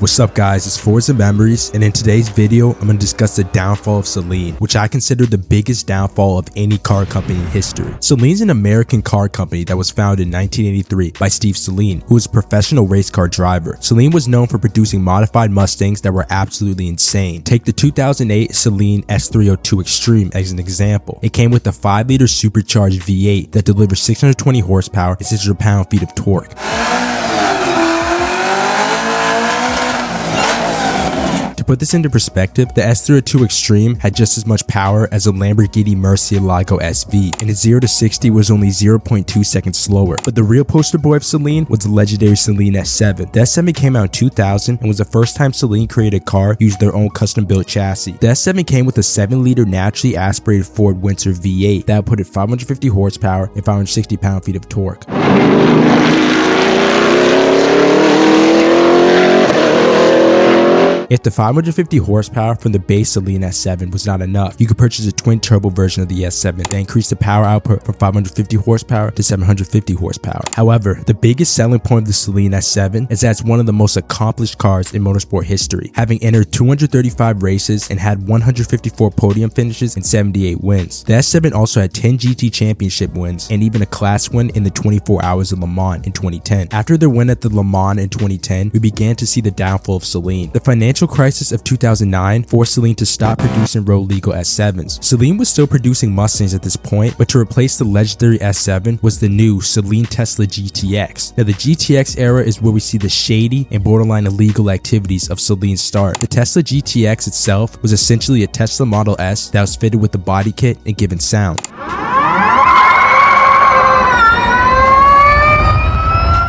What's up guys, it's Forza Memories, and in today's video I'm going to discuss the downfall of Saleen, which I consider the biggest downfall of any car company in history. Saleen's an American car company that was founded in 1983 by Steve Saleen, who was a professional race car driver. Saleen was known for producing modified Mustangs that were absolutely insane. Take the 2008 Saleen S302 Extreme as an example. It came with a 5-liter supercharged V8 that delivers 620 horsepower and 600 pound-feet of torque. To put this into perspective, the S302 Extreme had just as much power as a Lamborghini Murcielago SV, and its 0 to 60 was only 0.2 seconds slower. But the real poster boy of Saleen was the legendary Saleen S7. The S7 came out in 2000 and was the first time Saleen created a car using their own custom-built chassis. The S7 came with a 7-liter naturally aspirated Ford Windsor V8 that outputted 550 horsepower and 560 pound-feet of torque. If the 550 horsepower from the base Saleen S7 was not enough, you could purchase a twin-turbo version of the S7 that increased the power output from 550 horsepower to 750 horsepower. However, the biggest selling point of the Saleen S7 is that it's one of the most accomplished cars in motorsport history, having entered 235 races and had 154 podium finishes and 78 wins. The S7 also had 10 GT championship wins and even a class win in the 24 Hours of Le Mans in 2010. After their win at the Le Mans in 2010, we began to see the downfall of Saleen. The financial crisis of 2009 forced Saleen to stop producing road legal S7s. Saleen was still producing Mustangs at this point, but to replace the legendary S7 was the new Saleen Tesla GTX. Now the GTX era is where we see the shady and borderline illegal activities of Saleen start. The Tesla GTX itself was essentially a Tesla Model S that was fitted with the body kit and given sound.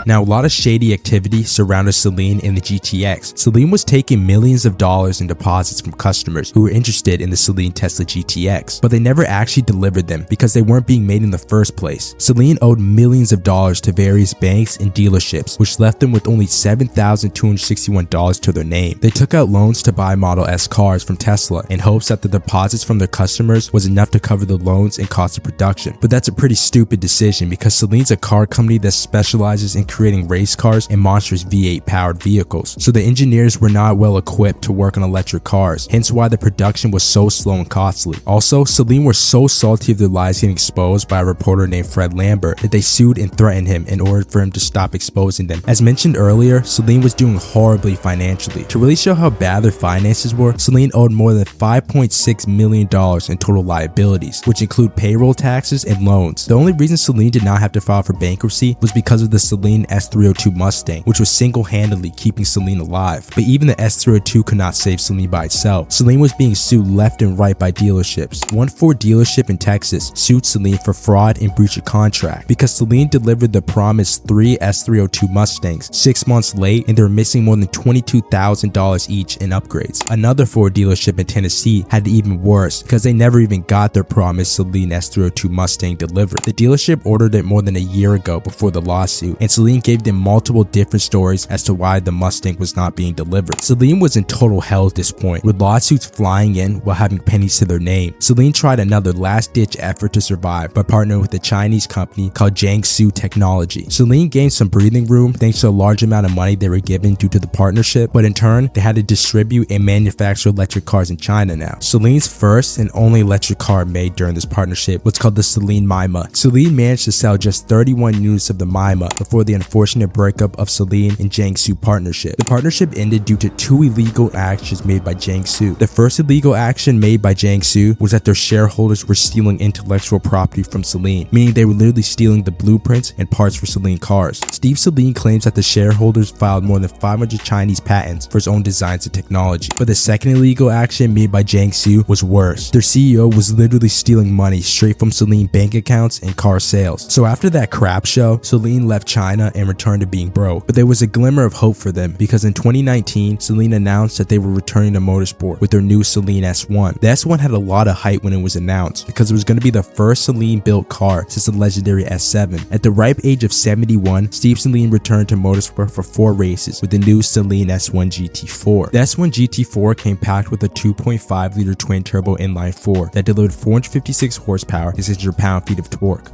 Now, a lot of shady activity surrounded Saleen and the GTX. Saleen was taking millions of dollars in deposits from customers who were interested in the Saleen Tesla GTX, but they never actually delivered them because they weren't being made in the first place. Saleen owed millions of dollars to various banks and dealerships, which left them with only $7,261 to their name. They took out loans to buy Model S cars from Tesla in hopes that the deposits from their customers was enough to cover the loans and cost of production. But that's a pretty stupid decision because Saleen's a car company that specializes in creating race cars and monstrous V8 powered vehicles, so the engineers were not well equipped to work on electric cars, hence why the production was so slow and costly. Also, Saleen were so salty of their lies getting exposed by a reporter named Fred Lambert that they sued and threatened him in order for him to stop exposing them. As mentioned earlier, Saleen was doing horribly financially. To really show how bad their finances were, Saleen owed more than $5.6 million in total liabilities, which include payroll taxes and loans. The only reason Saleen did not have to file for bankruptcy was because of the Saleen S302 Mustang, which was single-handedly keeping Saleen alive. But even the S302 could not save Saleen by itself. Saleen was being sued left and right by dealerships. One Ford dealership in Texas sued Saleen for fraud and breach of contract because Saleen delivered the promised 3 S302 Mustangs 6 months late and they were missing more than $22,000 each in upgrades. Another Ford dealership in Tennessee had it even worse because they never even got their promised Saleen S302 Mustang delivered. The dealership ordered it more than a year ago before the lawsuit, and Saleen gave them multiple different stories as to why the Mustang was not being delivered. Saleen was in total hell at this point, with lawsuits flying in while having pennies to their name. Saleen tried another last-ditch effort to survive by partnering with a Chinese company called Jiangsu Technology. Saleen gained some breathing room thanks to a large amount of money they were given due to the partnership, but in turn, they had to distribute and manufacture electric cars in China now. Saleen's first and only electric car made during this partnership was called the Saleen Mima. Saleen managed to sell just 31 units of the Mima before the unfortunate breakup of Saleen and Jiangsu partnership. The partnership ended due to 2 illegal actions made by Jiangsu. The first illegal action made by Jiangsu was that their shareholders were stealing intellectual property from Saleen, meaning they were literally stealing the blueprints and parts for Saleen cars. Steve Saleen claims that the shareholders filed more than 500 Chinese patents for his own designs and technology. But the second illegal action made by Jiangsu was worse. Their CEO was literally stealing money straight from Saleen bank accounts and car sales. So after that crap show, Saleen left China and returned to being broke. But there was a glimmer of hope for them because in 2019, Saleen announced that they were returning to motorsport with their new Saleen S1. The S1 had a lot of hype when it was announced because it was going to be the first Saleen built car since the legendary S7. At the ripe age of 71, Steve Saleen returned to motorsport for 4 races with the new Saleen S1 GT4. The S1 GT4 came packed with a 2.5-liter twin-turbo inline-4 that delivered 456 horsepower and 600 pound-feet of torque.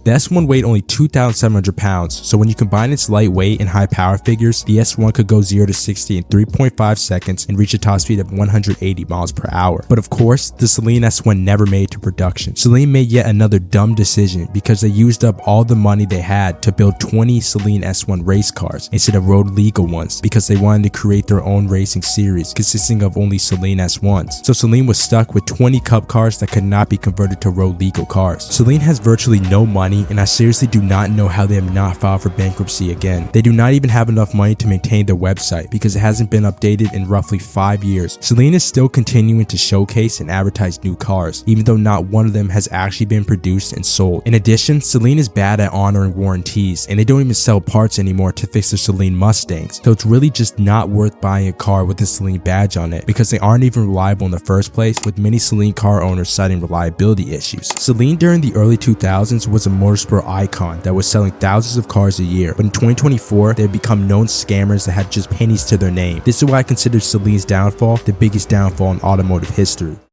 The S1 weighed only 2,700 pounds, so when you combine its light weight and high power figures, the S1 could go 0 to 60 in 3.5 seconds and reach a top speed of 180 miles per hour. But of course, the Saleen S1 never made it to production. Saleen made yet another dumb decision because they used up all the money they had to build 20 Saleen S1 race cars instead of road legal ones because they wanted to create their own racing series consisting of only Saleen S1s. So Saleen was stuck with 20 cup cars that could not be converted to road legal cars. Saleen has virtually no money, and I seriously do not know how they have not filed for bankruptcy again. They do not even have enough money to maintain their website because it hasn't been updated in roughly 5 years. Saleen is still continuing to showcase and advertise new cars, even though not one of them has actually been produced and sold. In addition, Saleen is bad at honoring warranties, and they don't even sell parts anymore to fix their Saleen Mustangs, so it's really just not worth buying a car with a Saleen badge on it because they aren't even reliable in the first place, with many Saleen car owners citing reliability issues. Saleen during the early 2000s was a motorsport icon that was selling thousands of cars a year, but in 2024 they have become known scammers that had just pennies to their name. This is why I consider Saleen's downfall the biggest downfall in automotive history.